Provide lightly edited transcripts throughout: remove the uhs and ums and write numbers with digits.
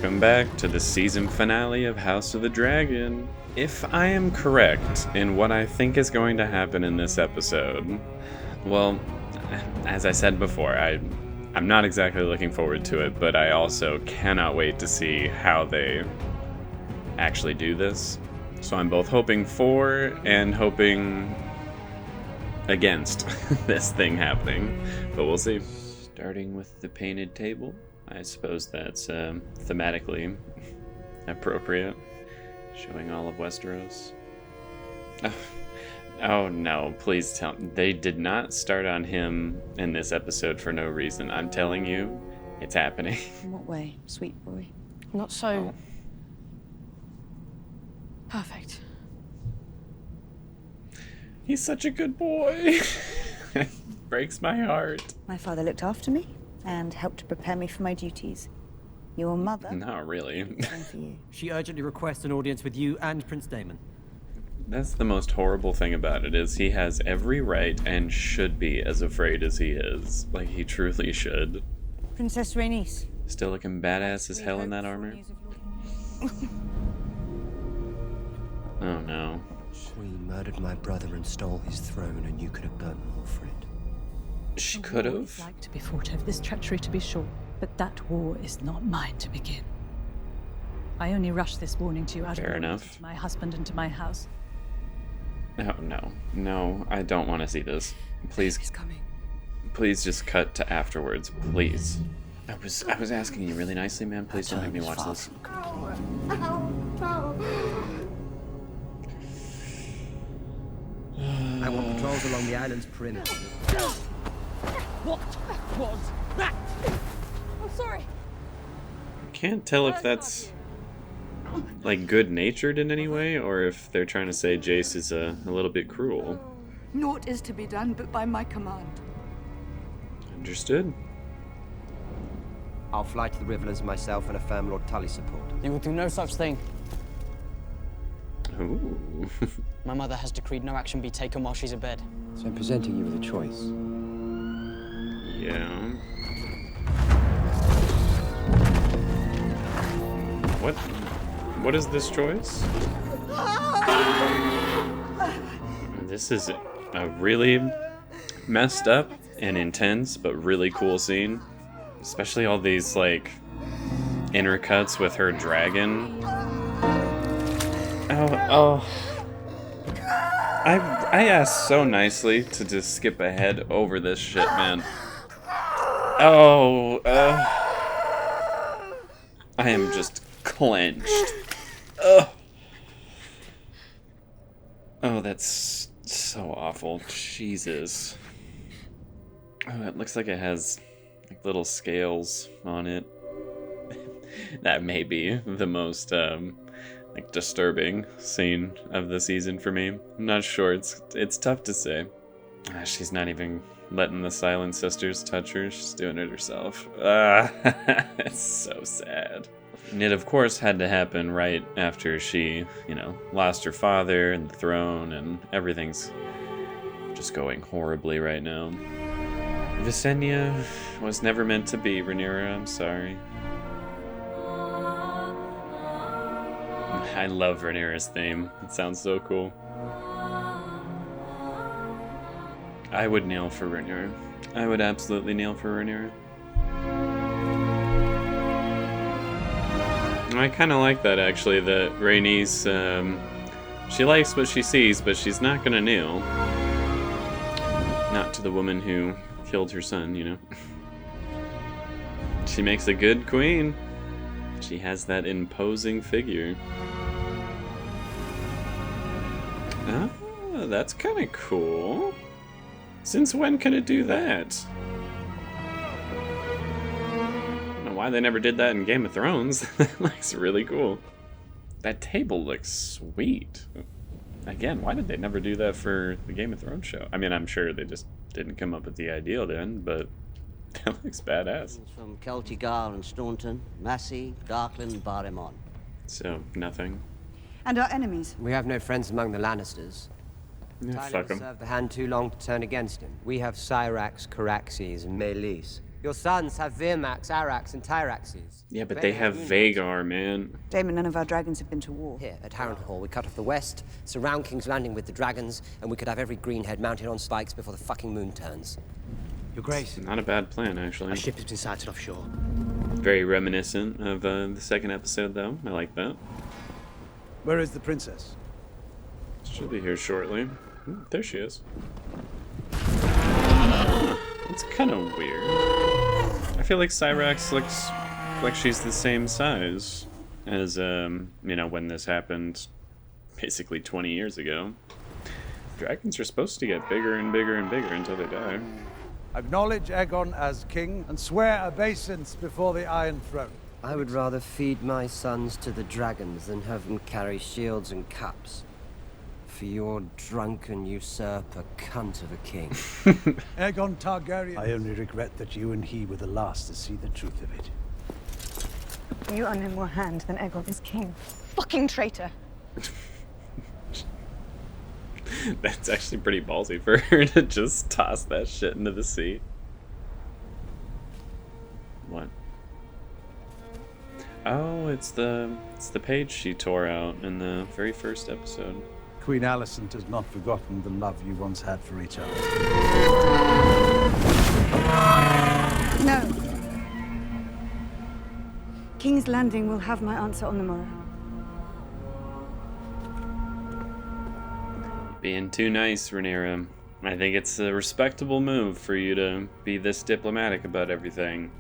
welcome back to the season finale of House of the Dragon. If I am correct in what I think is going to happen in this episode, well, as I said before, I'm not exactly looking forward to it, but I also cannot wait to see how they actually do this. So I'm both hoping for and hoping against this thing happening, but we'll see. Starting with the painted table. I suppose that's thematically appropriate, showing all of Westeros. Oh no, please tell me. They did not start on him in this episode for no reason. I'm telling you, it's happening. In what way, sweet boy? Not so... perfect. He's such a good boy. Breaks my heart. My father looked after me and helped to prepare me for my duties. Your mother... Not really. For you. She urgently requests an audience with you and Prince Daemon. That's the most horrible thing about it, is he has every right and should be as afraid as he is. Like, he truly should. Princess Rainier. Still looking badass as hell in that armor. Oh no. Queen murdered my brother and stole his throne, and you could have done more for it. She could have. It's like to be fought over this treachery, to be sure, but that war is not mine to begin. I only rushed this warning to you out of loyalty to my husband and to my house. No, I don't want to see this. Please, He's coming. Please just cut to afterwards, please. I was asking you really nicely, man. Please don't make me watch this. I want patrols along the island's perimeter. What was that? I'm sorry. Can't tell if that's like good-natured in any way, or if they're trying to say Jace is a little bit cruel. Naught is to be done but by my command. Understood. I'll fly to the Riverlands myself and affirm Lord Tully's support. You will do no such thing. Ooh. My mother has decreed no action be taken while she's abed. So I'm presenting you with a choice. Yeah. What is this choice? This is a really messed up and intense but really cool scene. Especially all these like intercuts with her dragon. Oh. I asked so nicely to just skip ahead over this shit, man. I am just clenched. Oh, that's so awful. Jesus. Oh, it looks like it has like little scales on it. That may be the most like disturbing scene of the season for me. I'm not sure. It's tough to say. She's not even letting the Silent Sisters touch her. She's doing it herself. It's so sad. And it, of course, had to happen right after she, lost her father and the throne, and everything's just going horribly right now. Vicenia was never meant to be, Rainera. I'm sorry. I love Rainera's theme. It sounds so cool. I would kneel for Rainier. I would absolutely kneel for Rainier. I kind of like that, actually, that Rhaenys, she likes what she sees, but she's not gonna kneel. Not to the woman who killed her son, She makes a good queen. She has that imposing figure. Oh, that's kind of cool. Since when can it do that? I don't know why they never did that in Game of Thrones. That looks really cool. That table looks sweet. Again, why did they never do that for the Game of Thrones show? I mean, I'm sure they just didn't come up with the idea then, but that looks badass. From Celtigar and Staunton, Massey, Darkland, and Barrymon. So, nothing. And our enemies. We have no friends among the Lannisters. Yeah, fuck 'em. Served the hand too long to turn against him. We have Cyrax, Caraxes, and Melees. Your sons have Virmax, Arax, and Tyraxes. Yeah, but they have Vagar, man. Damon, none of our dragons have been to war. Here, at Harrenhal, we cut off the west, surround King's Landing with the dragons, and we could have every greenhead mounted on spikes before the fucking moon turns. Your Grace. Not a bad plan, actually. A ship has been sighted offshore. Very reminiscent of the second episode, though. I like that. Where is the princess? She'll be here shortly. Ooh, there she is. It's kind of weird. I feel like Cyrax looks like she's the same size as, you know, when this happened basically 20 years ago. Dragons are supposed to get bigger and bigger and bigger until they die. Acknowledge Aegon as king and swear obeisance before the Iron Throne. I would rather feed my sons to the dragons than have them carry shields and cups. For your drunken usurper cunt of a king. Aegon Targaryen. I only regret that you and he were the last to see the truth of it. You are no more hand than Aegon is king. Fucking traitor. That's actually pretty ballsy for her to just toss that shit into the sea. What? Oh, it's the page she tore out in the very first episode. Queen Alicent has not forgotten the love you once had for each other. No. King's Landing will have my answer on the morrow. Being too nice, Rainera. I think it's a respectable move for you to be this diplomatic about everything.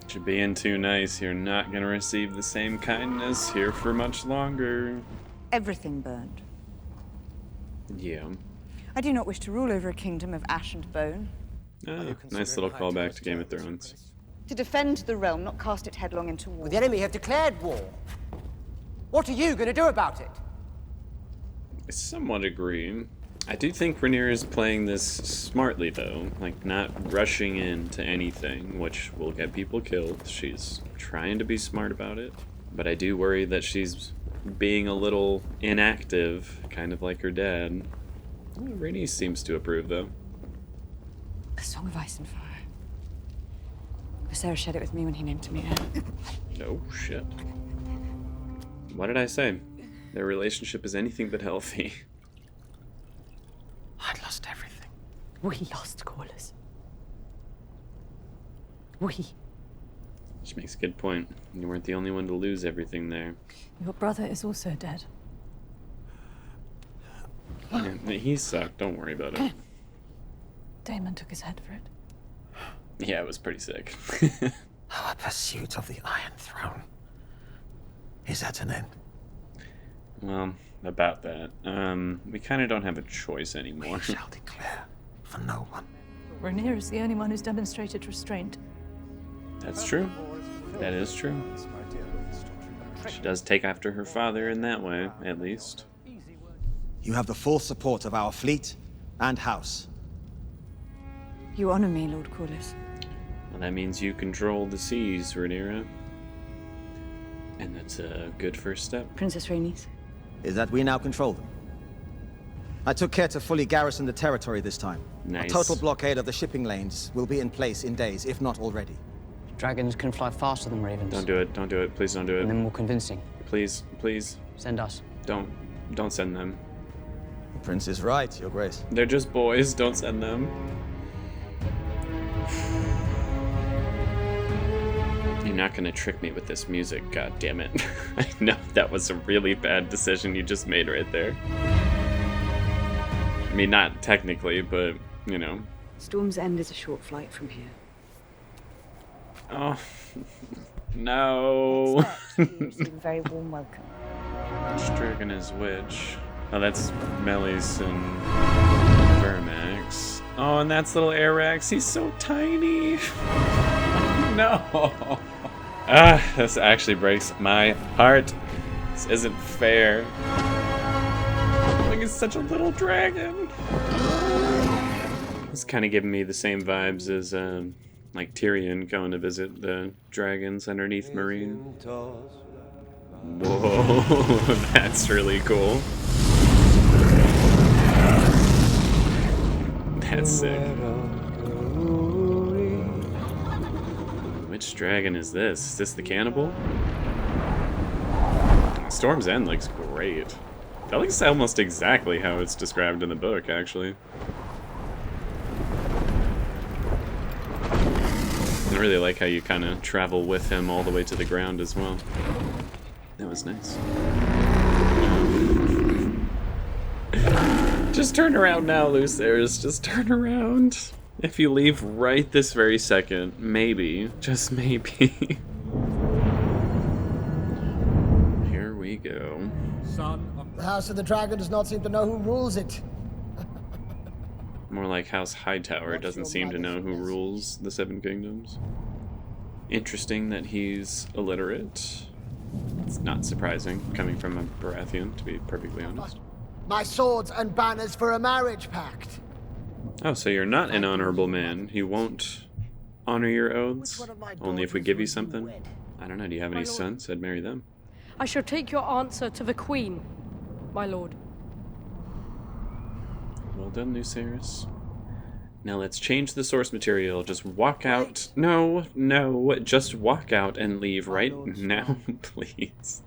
But you're being too nice. You're not gonna receive the same kindness here for much longer. Everything burned. Yeah. I do not wish to rule over a kingdom of ash and bone. Ah, nice little callback to Game of Thrones. To defend the realm, not cast it headlong into war. Well, the enemy have declared war. What are you going to do about it? I somewhat agree. I do think Rainier is playing this smartly, though. Like, not rushing into anything, which will get people killed. She's trying to be smart about it. But I do worry that she's being a little inactive, kind of like her dad. Rainier seems to approve, though. A song of ice and fire. Sarah shared it with me when he named me heir. Oh, shit. What did I say? Their relationship is anything but healthy. I'd lost everything. We lost Corlys. We. She makes a good point. You weren't the only one to lose everything there. Your brother is also dead. Yeah, he sucked. Don't worry about it. Damon took his head for it. Yeah, it was pretty sick. Our pursuit of the Iron Throne is at an end. Well, about that. We kind of don't have a choice anymore. We shall declare for no one. Rainier is the only one who's demonstrated restraint. That's true. That is true. She does take after her father in that way, at least. You have the full support of our fleet and house. You honor me, Lord Corlys. Well, that means you control the seas, Rainera. And that's a good first step. Princess Rainice. Is that we now control them. I took care to fully garrison the territory this time. Nice. A total blockade of the shipping lanes will be in place in days, if not already. Dragons can fly faster than ravens. Don't do it. Don't do it. Please don't do it. And then more convincing. Please, please. Send us. Don't send them. The prince is right, Your Grace. They're just boys. Don't send them. You're not gonna trick me with this music, god damn it. I know that was a really bad decision you just made right there. I mean, not technically, but, you know. Storm's End is a short flight from here. Oh, no. Receive a very warm welcome. Stricken is which? Oh, that's Melis and Vermax. Oh, and that's little Arax. He's so tiny. No. Ah, this actually breaks my heart. This isn't fair. Like, it's such a little dragon. It's kind of giving me the same vibes as, like Tyrion going to visit the dragons underneath Marine. Whoa, that's really cool. That's sick. Which dragon is this? Is this the cannibal? Storm's End looks great. That looks almost exactly how it's described in the book, actually. I really like how you kind of travel with him all the way to the ground as well. That was nice. Just turn around now, Lucerys. Just turn around. If you leave right this very second, maybe, just maybe. Here we go. The House of the Dragon does not seem to know who rules it. More like House Hightower doesn't seem to know who rules the Seven Kingdoms. Interesting that he's illiterate. It's not surprising, coming from a Baratheon, to be perfectly honest. My swords and banners for a marriage pact. Oh, so you're not an honorable man. You won't honor your oaths? Only if we give you something? I don't know, do you have any sons? I'd marry them. I shall take your answer to the Queen, my lord. Well done, Lucerys. Now let's change the source material. Just walk out. No, just walk out and leave right now, please.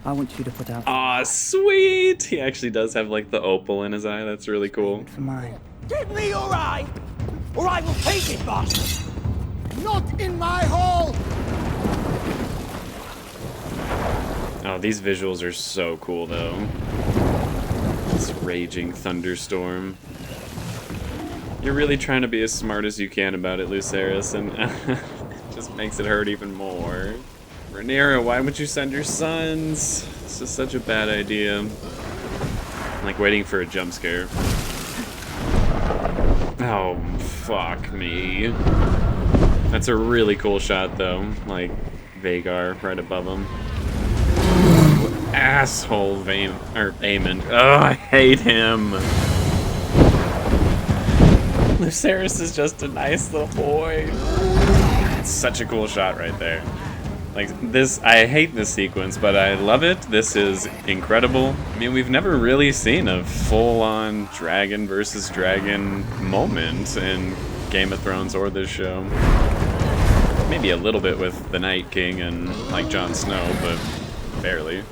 I want you to put out... Aw, sweet! He actually does have, like, the opal in his eye. That's really cool. For mine. Give me your eye, or I will take it, boss. Not in my hall! Oh, these visuals are so cool, though. This raging thunderstorm. You're really trying to be as smart as you can about it, Lucerys, and it just makes it hurt even more. Rainera, why would you send your sons? This is such a bad idea. I'm like waiting for a jump scare. Oh, fuck me. That's a really cool shot, though. Like, Vhagar right above him. Asshole Aemon. Oh, I hate him. Lucerys is just a nice little boy. It's such a cool shot right there. Like, this, I hate this sequence, but I love it. This is incredible. I mean, we've never really seen a full-on dragon versus dragon moment in Game of Thrones or this show. Maybe a little bit with the Night King and, like, Jon Snow, but barely.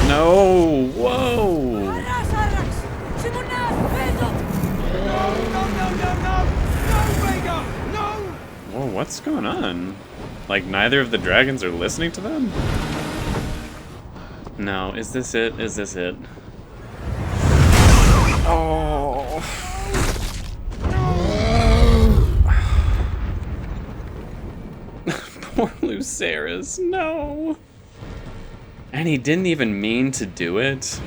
No! Whoa! Whoa, what's going on? Like, neither of the dragons are listening to them? No, is this it? Is this it? Oh! Poor Lucerys, no! And he didn't even mean to do it?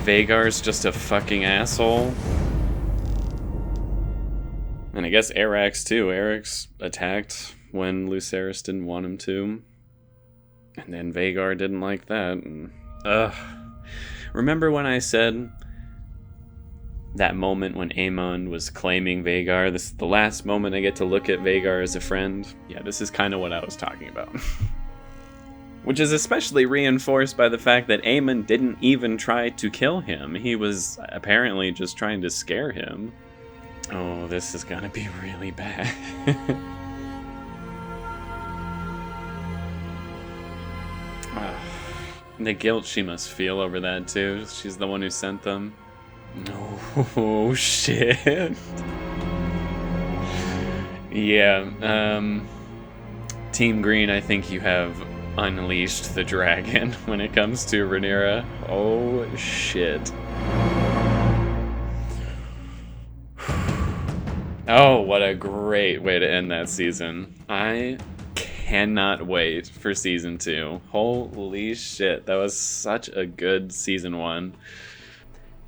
Vhagar's just a fucking asshole? And I guess Arax too. Arax attacked when Lucerys didn't want him to. And then Vhagar didn't like that. And, remember when I said that moment when Aemon was claiming Vhagar? This is the last moment I get to look at Vhagar as a friend. Yeah, this is kind of what I was talking about. Which is especially reinforced by the fact that Aemon didn't even try to kill him. He was apparently just trying to scare him. Oh, this is gonna be really bad. The guilt she must feel over that, too. She's the one who sent them. Oh, shit. Yeah, Team Green, I think you have unleashed the dragon when it comes to Rainera. Oh, shit. Oh, what a great way to end that season. I cannot wait for season 2. Holy shit, that was such a good season 1.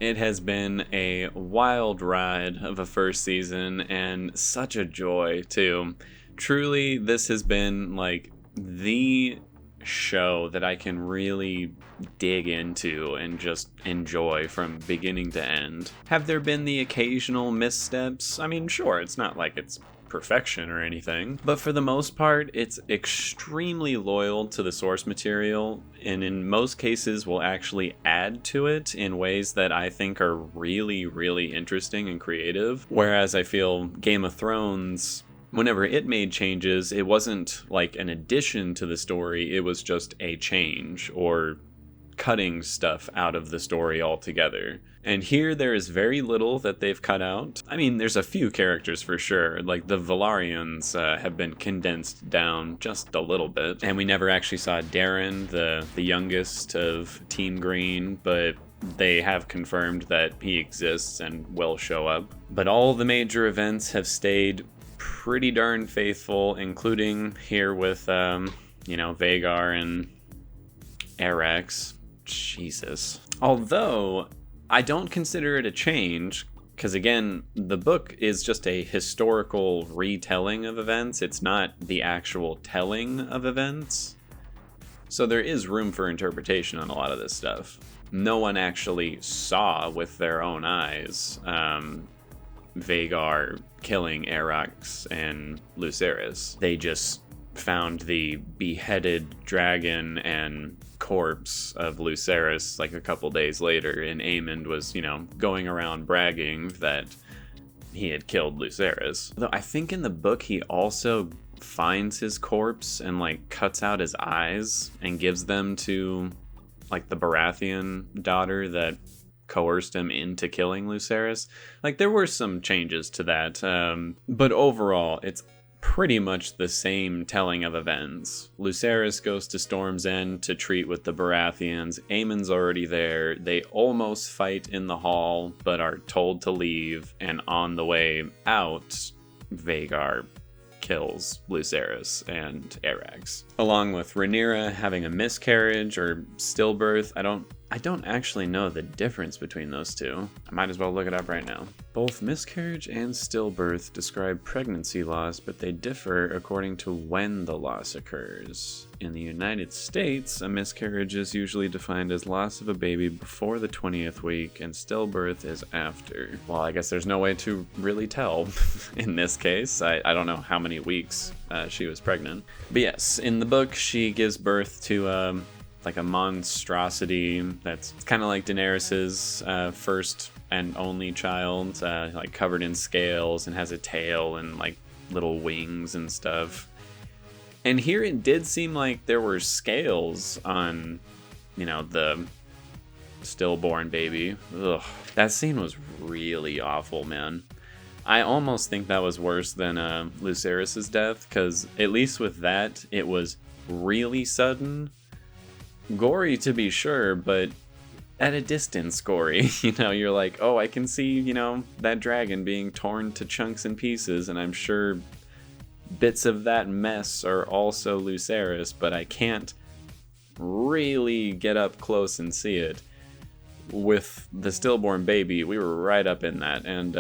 It has been a wild ride of a first season and such a joy too. Truly, this has been like the show that I can really dig into and just enjoy from beginning to end. Have there been the occasional missteps? I mean, sure, it's not like it's perfection or anything, but for the most part, it's extremely loyal to the source material, and in most cases will actually add to it in ways that I think are really, really interesting and creative. Whereas I feel Game of Thrones, whenever it made changes, it wasn't like an addition to the story, it was just a change or cutting stuff out of the story altogether. And here there is very little that they've cut out. I mean, there's a few characters for sure, like the Velaryons have been condensed down just a little bit. And we never actually saw Darren, the youngest of Team Green, but they have confirmed that he exists and will show up. But all the major events have stayed pretty darn faithful, including here with, Vhagar and Arax. Jesus. Although, I don't consider it a change, because again, the book is just a historical retelling of events. It's not the actual telling of events. So there is room for interpretation on a lot of this stuff. No one actually saw with their own eyes Vhagar killing Arax and Lucerys. They just found the beheaded dragon and corpse of Lucerys like a couple days later, and Aemond was, going around bragging that he had killed Lucerys. Though I think in the book he also finds his corpse and like cuts out his eyes and gives them to like the Baratheon daughter that coerced him into killing Lucerys. Like there were some changes to that, but overall it's pretty much the same telling of events. Lucerys goes to Storm's End to treat with the Baratheons. Aemon's already there. They almost fight in the hall, but are told to leave, and on the way out, Vhagar kills Lucerys and Arax. Along with Rainera having a miscarriage or stillbirth. I don't actually know the difference between those two. I might as well look it up right now. Both miscarriage and stillbirth describe pregnancy loss, but they differ according to when the loss occurs. In the United States, a miscarriage is usually defined as loss of a baby before the 20th week, and stillbirth is after. Well, I guess there's no way to really tell in this case. I don't know how many weeks she was pregnant. But yes, in the book, she gives birth to like a monstrosity that's kind of like Daenerys's first and only child, like covered in scales and has a tail and like little wings and stuff. And here it did seem like there were scales on, the stillborn baby. Ugh. That scene was really awful, man. I almost think that was worse than Lucerys' death, because at least with that, it was really sudden. Gory to be sure, but at a distance gory. You're like, oh, I can see, that dragon being torn to chunks and pieces, and I'm sure bits of that mess are also Lucerys, but I can't really get up close and see it. With the stillborn baby, we were right up in that, and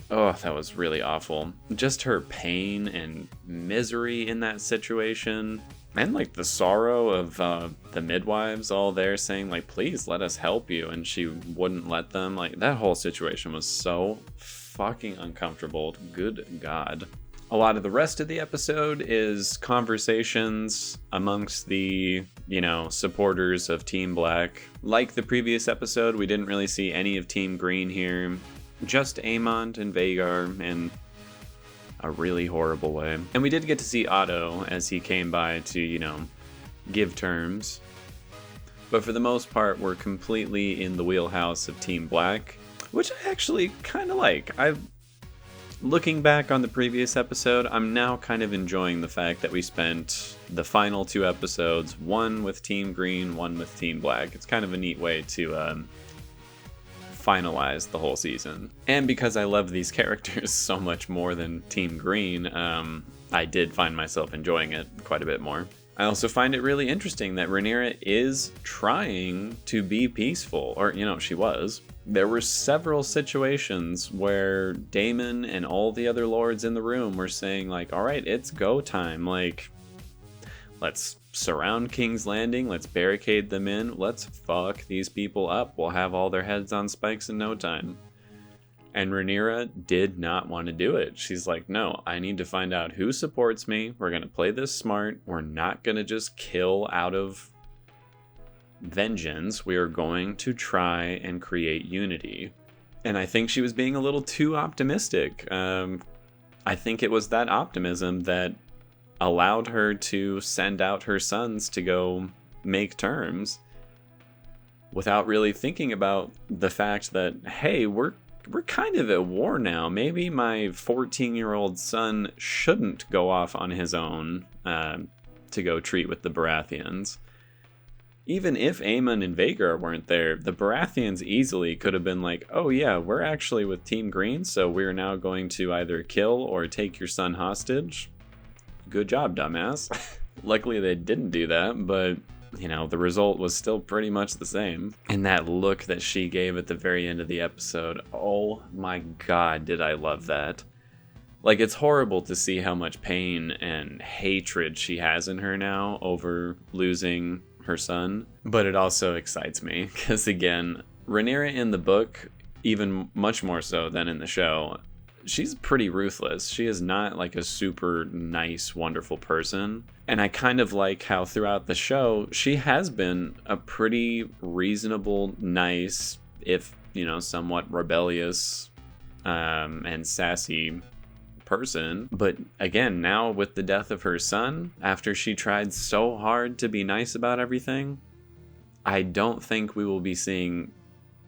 that was really awful. Just her pain and misery in that situation. And like the sorrow of the midwives all there saying like, please let us help you, and she wouldn't let them. Like that whole situation was so fucking uncomfortable. Good God. A lot of the rest of the episode is conversations amongst the, supporters of Team Black. Like the previous episode, we didn't really see any of Team Green here. Just Aemond and Vhagar in a really horrible way. And we did get to see Otto as he came by to, give terms. But for the most part, we're completely in the wheelhouse of Team Black, which I actually kind of like. Looking back on the previous episode, I'm now kind of enjoying the fact that we spent the final 2 episodes, one with Team Green, one with Team Black. It's kind of a neat way to finalize the whole season. And because I love these characters so much more than Team Green, I did find myself enjoying it quite a bit more. I also find it really interesting that Rainera is trying to be peaceful, or, she was. There were several situations where Daemon and all the other lords in the room were saying, like, all right, it's go time. Like, let's surround King's Landing, let's barricade them in, let's fuck these people up. We'll have all their heads on spikes in no time. And Rainera did not want to do it. She's like, no, I need to find out who supports me. We're going to play this smart. We're not going to just kill out of vengeance. We are going to try and create unity. And I think she was being a little too optimistic. I think it was that optimism that allowed her to send out her sons to go make terms without really thinking about the fact that, hey, we're kind of at war now. Maybe my 14-year-old son shouldn't go off on his own to go treat with the Baratheons. Even if Aemon and Vhagar weren't there, the Baratheons easily could have been like, oh yeah, we're actually with Team Green, so we're now going to either kill or take your son hostage. Good job, dumbass. Luckily they didn't do that, but you know, the result was still pretty much the same. And that look that she gave at the very end of the episode, oh my god, did I love that. Like, it's horrible to see how much pain and hatred she has in her now over losing her son, but it also excites me, because again, Rainera in the book, even much more so than in the show, she's pretty ruthless. She is not like a super nice, wonderful person. And I kind of like how throughout the show, she has been a pretty reasonable, nice, if, you know, somewhat rebellious and sassy person. But again, now with the death of her son, after she tried so hard to be nice about everything, I don't think we will be seeing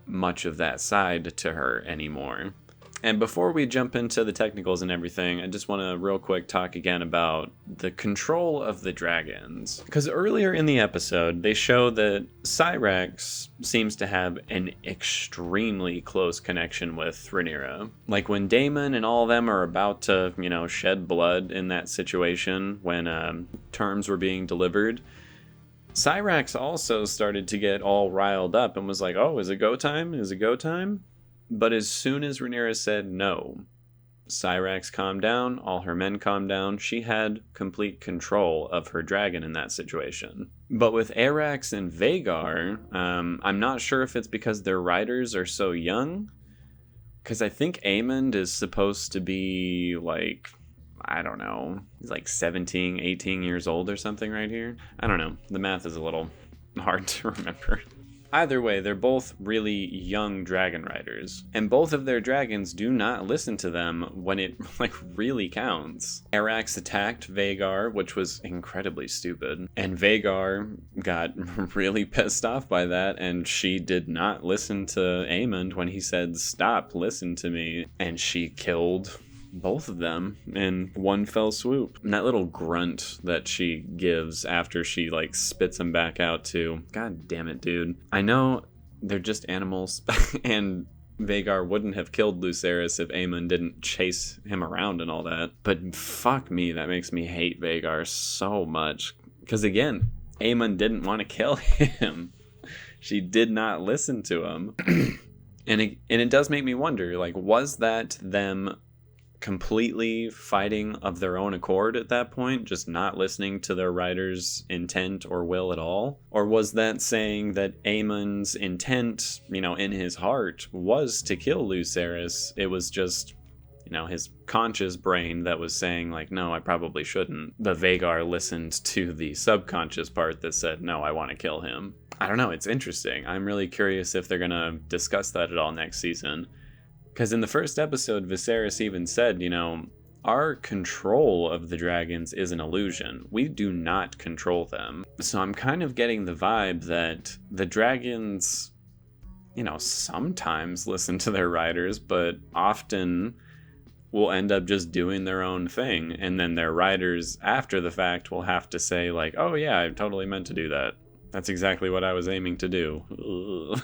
much of that side to her anymore. And before we jump into the technicals and everything, I just want to real quick talk again about the control of the dragons. Because earlier in the episode, they show that Syrax seems to have an extremely close connection with Rainera. Like when Daemon and all of them are about to, you know, shed blood in that situation when terms were being delivered, Syrax also started to get all riled up and was like, oh, is it go time? Is it go time? But as soon as Rainera said no, Syrax calmed down, all her men calmed down. She had complete control of her dragon in that situation. But with Arax and Vhagar, I'm not sure if it's because their riders are so young, because I think Aemond is supposed to be like, I don't know, he's like 17, 18 years old or something right here. I don't know. The math is a little hard to remember. Either way, they're both really young dragon riders, and both of their dragons do not listen to them when it really counts. Arax attacked Vhagar, which was incredibly stupid, and Vhagar got really pissed off by that, and she did not listen to Aemond when he said, stop, listen to me, and she killed both of them in one fell swoop. And that little grunt that she gives after she like spits him back out too. God damn it, dude. I know they're just animals and Vhagar wouldn't have killed Lucerys if Aemon didn't chase him around and all that. But fuck me, that makes me hate Vhagar so much. Because again, Aemon didn't want to kill him. She did not listen to him. and it does make me wonder, like, was that them completely fighting of their own accord at that point, just not listening to their rider's intent or will at all? Or was that saying that Aemon's intent, you know, in his heart was to kill Lucerys? It was just, you know, his conscious brain that was saying like, no, I probably shouldn't. But Vhagar listened to the subconscious part that said, no, I want to kill him. I don't know, it's interesting. I'm really curious if they're gonna discuss that at all next season. Because in the first episode, Viserys even said, you know, our control of the dragons is an illusion. We do not control them. So I'm kind of getting the vibe that the dragons, you know, sometimes listen to their riders, but often will end up just doing their own thing. And then their riders, after the fact, will have to say like, oh yeah, I totally meant to do that. That's exactly what I was aiming to do.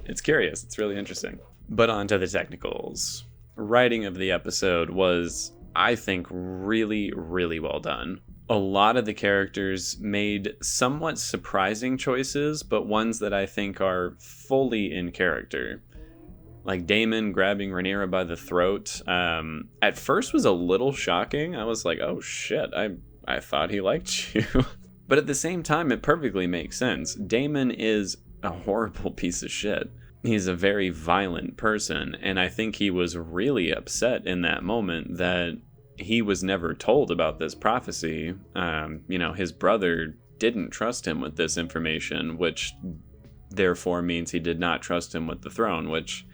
It's curious. It's really interesting. But on to the technicals. Writing of the episode was, I think, really, really well done. A lot of the characters made somewhat surprising choices, but ones that I think are fully in character. Like Daemon grabbing Rainera by the throat. At first was a little shocking. I was like, oh shit, I thought he liked you. But at the same time, it perfectly makes sense. Daemon is a horrible piece of shit. He's a very violent person, and I think he was really upset in that moment that he was never told about this prophecy. His brother didn't trust him with this information, which therefore means he did not trust him with the throne, which,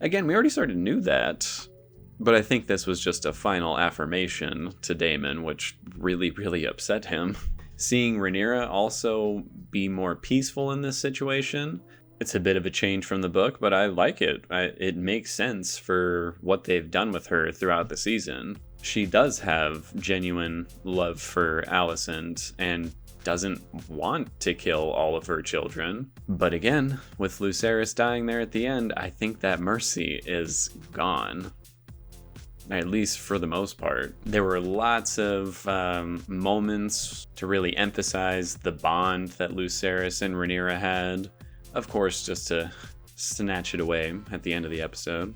again, we already sort of knew that, but I think this was just a final affirmation to Daemon, which really, really upset him. Seeing Rainera also be more peaceful in this situation, it's a bit of a change from the book, but I like it. It makes sense for what they've done with her throughout the season. She does have genuine love for Alicent and doesn't want to kill all of her children. But again, with Lucerys dying there at the end, I think that mercy is gone. At least for the most part. There were lots of moments to really emphasize the bond that Lucerys and Rainera had. Of course, just to snatch it away at the end of the episode.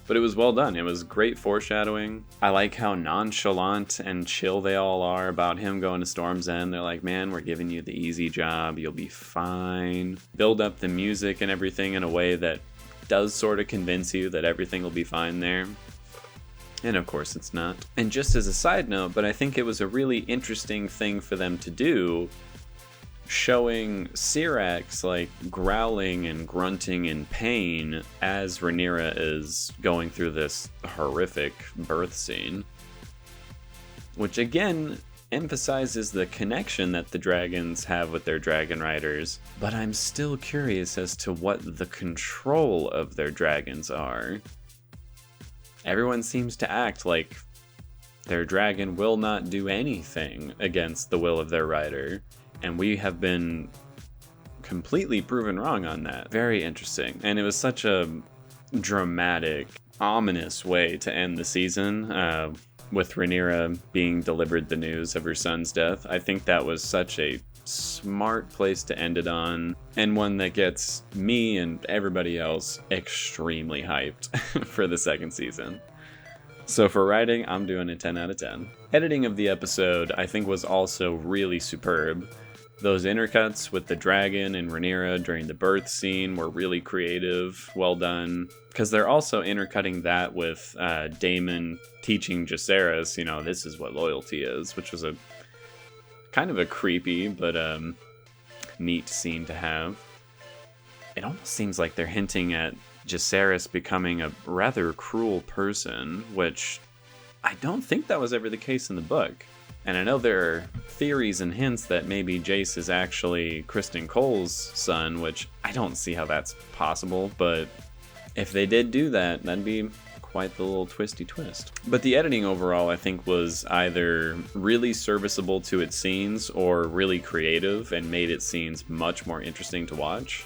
But it was well done. It was great foreshadowing. I like how nonchalant and chill they all are about him going to Storm's End. They're like, man, we're giving you the easy job. You'll be fine. Build up the music and everything in a way that does sort of convince you that everything will be fine there. And of course it's not. And just as a side note, but I think it was a really interesting thing for them to do, showing Syrax like growling and grunting in pain as Rainera is going through this horrific birth scene, which again emphasizes the connection that the dragons have with their dragon riders. But I'm still curious as to what the control of their dragons are. Everyone seems to act like their dragon will not do anything against the will of their rider. And we have been completely proven wrong on that. Very interesting. And it was such a dramatic, ominous way to end the season, with Rainera being delivered the news of her son's death. I think that was such a smart place to end it on, and one that gets me and everybody else extremely hyped for the second season. So for writing, I'm doing a 10 out of 10. Editing of the episode, I think, was also really superb. Those intercuts with the dragon and Rainera during the birth scene were really creative, well done. Because they're also intercutting that with Daemon teaching Jacaerys, this is what loyalty is, which was a kind of a creepy but neat scene to have. It almost seems like they're hinting at Jacaerys becoming a rather cruel person, which I don't think that was ever the case in the book. And I know there are theories and hints that maybe Jace is actually Kristen Cole's son, which I don't see how that's possible, but if they did do that, that'd be quite the little twisty twist. But the editing overall, I think, was either really serviceable to its scenes or really creative and made its scenes much more interesting to watch.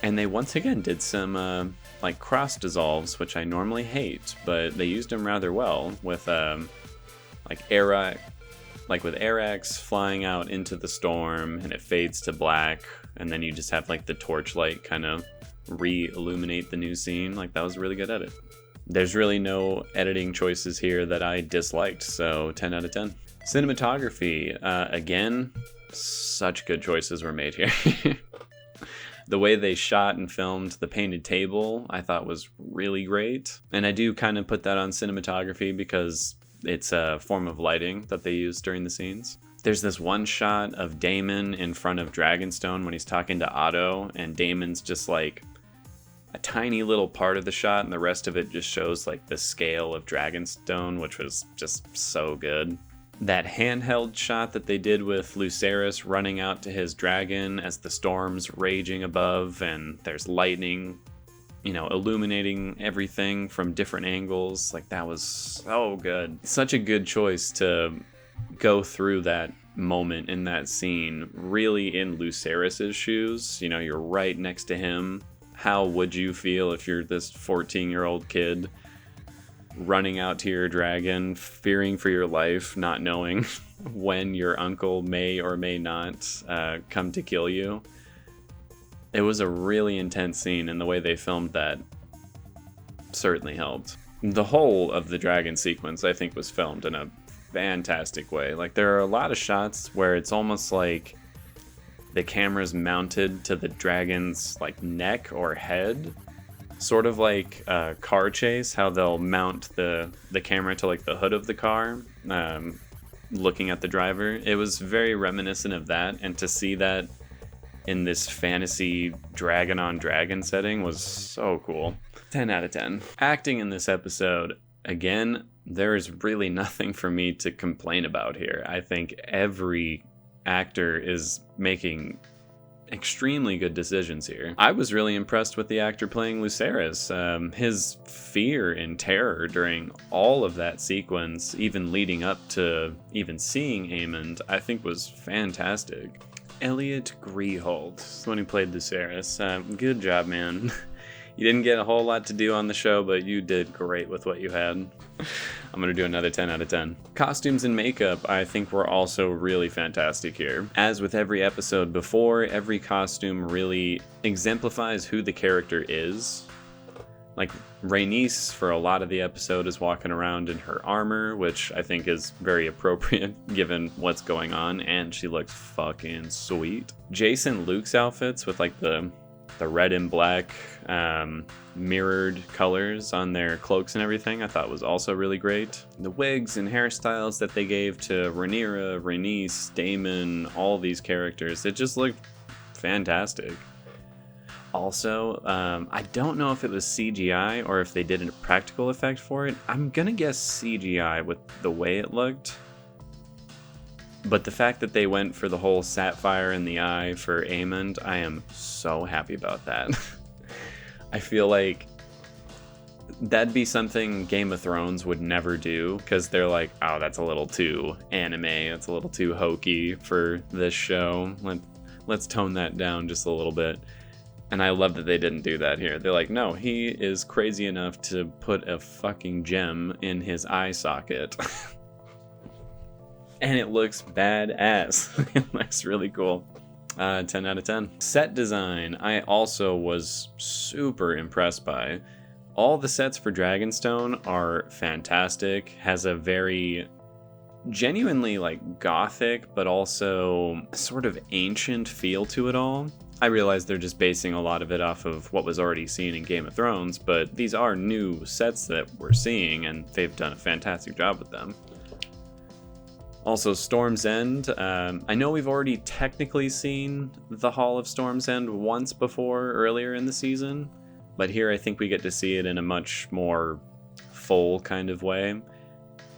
And they once again did some like cross dissolves, which I normally hate, but they used them rather well with with Arax flying out into the storm and it fades to black, and then you just have like the torchlight kind of re-illuminate the new scene. Like, that was a really good edit. There's really no editing choices here that I disliked, so 10 out of 10. Cinematography, again, such good choices were made here. The way they shot and filmed the painted table, I thought was really great. And I do kind of put that on cinematography because it's a form of lighting that they use during the scenes. There's this one shot of Daemon in front of Dragonstone when he's talking to Otto, and Daemon's just like a tiny little part of the shot, and the rest of it just shows like the scale of Dragonstone, which was just so good. That handheld shot that they did with Lucerys running out to his dragon as the storm's raging above and there's lightning, illuminating everything from different angles, like, that was so good. Such a good choice to go through that moment in that scene really in Lucerys's shoes. You're right next to him. How would you feel if you're this 14-year-old kid running out to your dragon, fearing for your life, not knowing when your uncle may or may not come to kill you? It was a really intense scene, and the way they filmed that certainly helped. The whole of the dragon sequence, I think, was filmed in a fantastic way. Like, there are a lot of shots where it's almost like the camera's mounted to the dragon's like neck or head, sort of like a car chase, how they'll mount the camera to like the hood of the car, looking at the driver. It was very reminiscent of that, and to see that in this fantasy dragon on dragon setting was so cool. 10 out of 10. Acting in this episode, again, there is really nothing for me to complain about here. I think every actor is making extremely good decisions here. I was really impressed with the actor playing Lucerys. His fear and terror during all of that sequence, even leading up to even seeing Aemond, I think was fantastic. Elliot Greehold is the one who played Lucerys. Good job, man. You didn't get a whole lot to do on the show, but you did great with what you had. I'm going to do another 10 out of 10. Costumes and makeup, I think, were also really fantastic here. As with every episode before, every costume really exemplifies who the character is. Like, Rhaenys, for a lot of the episode, is walking around in her armor, which I think is very appropriate given what's going on, and she looks fucking sweet. Jason Luke's outfits with, like, the red and black mirrored colors on their cloaks and everything, I thought was also really great. The wigs and hairstyles that they gave to Rainera, Rhaenys, Daemon, all these characters, it just looked fantastic. Also, I don't know if it was CGI or if they did a practical effect for it. I'm gonna guess CGI with the way it looked. But the fact that they went for the whole sapphire in the eye for Aemond, I am so happy about that. I feel like that'd be something Game of Thrones would never do, because they're like, oh, that's a little too anime, it's a little too hokey for this show. Let's tone that down just a little bit. And I love that they didn't do that here. They're like, no, he is crazy enough to put a fucking gem in his eye socket. And it looks badass. It looks really cool. 10 out of 10. Set design, I also was super impressed by. All the sets for Dragonstone are fantastic. Has a very genuinely like gothic, but also sort of ancient feel to it all. I realize they're just basing a lot of it off of what was already seen in Game of Thrones, but these are new sets that we're seeing, and they've done a fantastic job with them. Also, Storm's End. I know we've already technically seen the Hall of Storm's End once before earlier in the season, but here I think we get to see it in a much more full kind of way.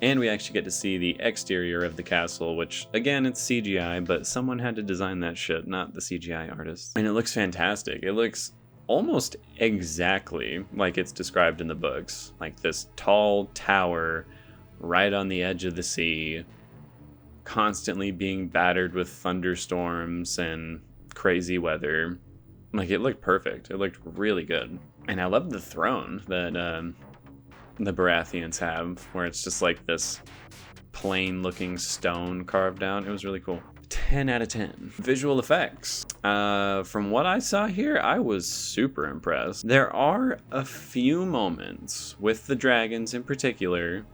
And we actually get to see the exterior of the castle, which, again, it's CGI, but someone had to design that shit, not the CGI artist. And it looks fantastic. It looks almost exactly like it's described in the books. Like this tall tower right on the edge of the sea, constantly being battered with thunderstorms and crazy weather. Like, it looked perfect. It looked really good. And I love the throne that the Baratheons have, where it's just like this plain looking stone carved out. It was really cool. 10 out of 10. Visual effects. From what I saw here, I was super impressed. There are a few moments with the dragons in particular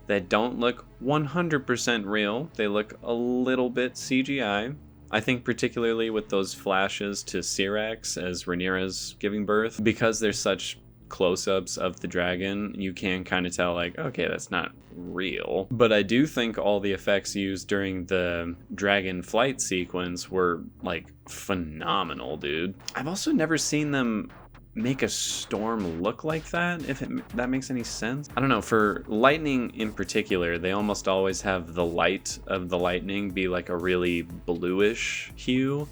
that don't look 100% real. They look a little bit CGI. I think particularly with those flashes to Syrax as Rainera's giving birth. Because there's such close-ups of the dragon, you can kind of tell like, okay, that's not real. But I do think all the effects used during the dragon flight sequence were like phenomenal, dude. I've also never seen them make a storm look like that, if that makes any sense. I don't know, for lightning in particular, they almost always have the light of the lightning be like a really bluish hue.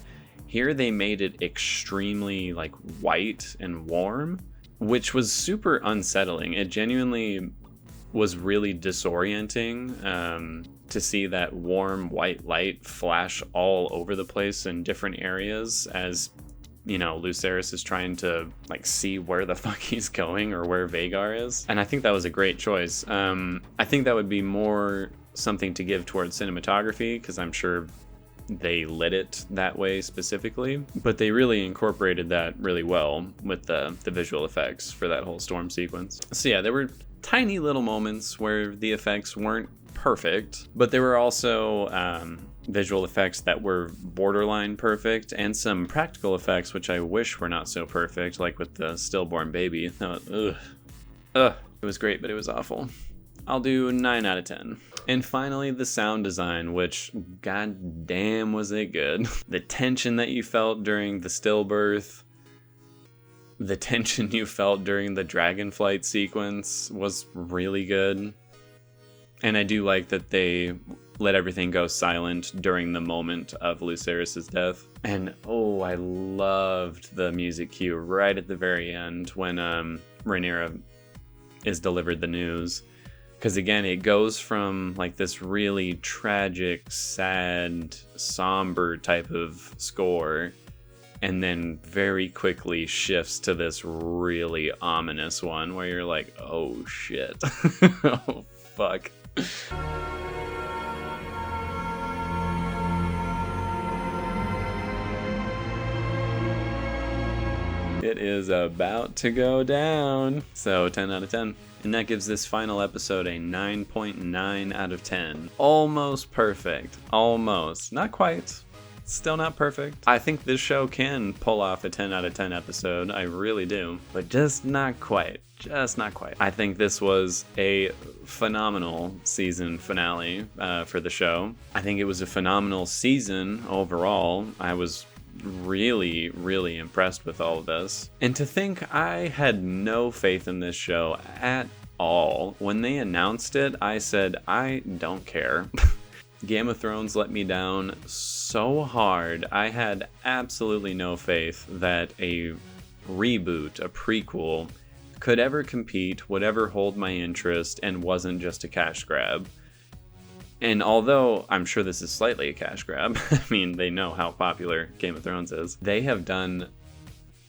Here they made it extremely like white and warm, which was super unsettling. It genuinely was really disorienting to see that warm white light flash all over the place in different areas as, you know, Lucerys is trying to like see where the fuck he's going or where Vhagar is. And I think that was a great choice. I think that would be more something to give towards cinematography, because I'm sure they lit it that way specifically, but they really incorporated that really well with the visual effects for that whole storm sequence. So yeah, there were tiny little moments where the effects weren't perfect, but there were also visual effects that were borderline perfect, and some practical effects which I wish were not so perfect, like with the Stillborn Baby. It was great, but it was awful. I'll do 9 out of 10. And finally, the sound design, which, goddamn, was it good. The tension that you felt during the stillbirth, the tension you felt during the dragonflight sequence was really good. And I do like that they let everything go silent during the moment of Lucerys' death. And I loved the music cue right at the very end when Rainera is delivered the news. Because again, it goes from like this really tragic, sad, somber type of score, and then very quickly shifts to this really ominous one where you're like, oh shit. Oh fuck. It is about to go down. So 10 out of 10. And that gives this final episode a 9.9 out of 10. Almost perfect. Almost. Not quite. Still not perfect. I think this show can pull off a 10 out of 10 episode. I really do. But just not quite. Just not quite. I think this was a phenomenal season finale for the show. I think it was a phenomenal season overall. I was really, really impressed with all of this. And to think I had no faith in this show at all. When they announced it, I said, I don't care. Game of Thrones let me down so hard. I had absolutely no faith that a reboot, a prequel, could ever compete, would ever hold my interest, and wasn't just a cash grab. And although I'm sure this is slightly a cash grab, I mean, they know how popular Game of Thrones is, they have done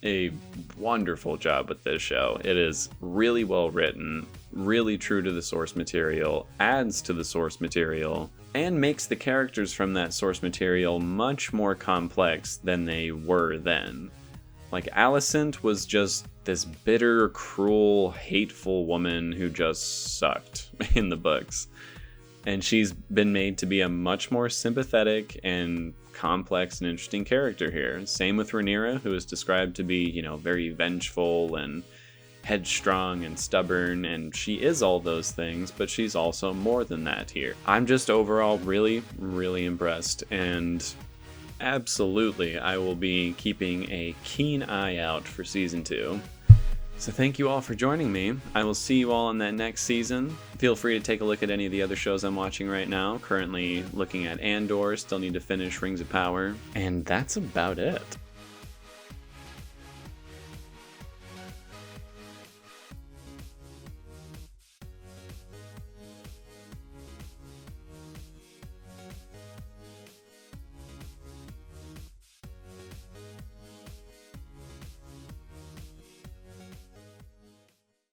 a wonderful job with this show. It is really well written, really true to the source material, adds to the source material, and makes the characters from that source material much more complex than they were then. Like, Alicent was just this bitter, cruel, hateful woman who just sucked in the books. And she's been made to be a much more sympathetic and complex and interesting character here. Same with Rainera, who is described to be, very vengeful and headstrong and stubborn, and she is all those things, but she's also more than that here. I'm just overall really, really impressed, and absolutely I will be keeping a keen eye out for season 2. So thank you all for joining me. I will see you all in that next season. Feel free to take a look at any of the other shows I'm watching right now. Currently looking at Andor, still need to finish Rings of Power. And that's about it.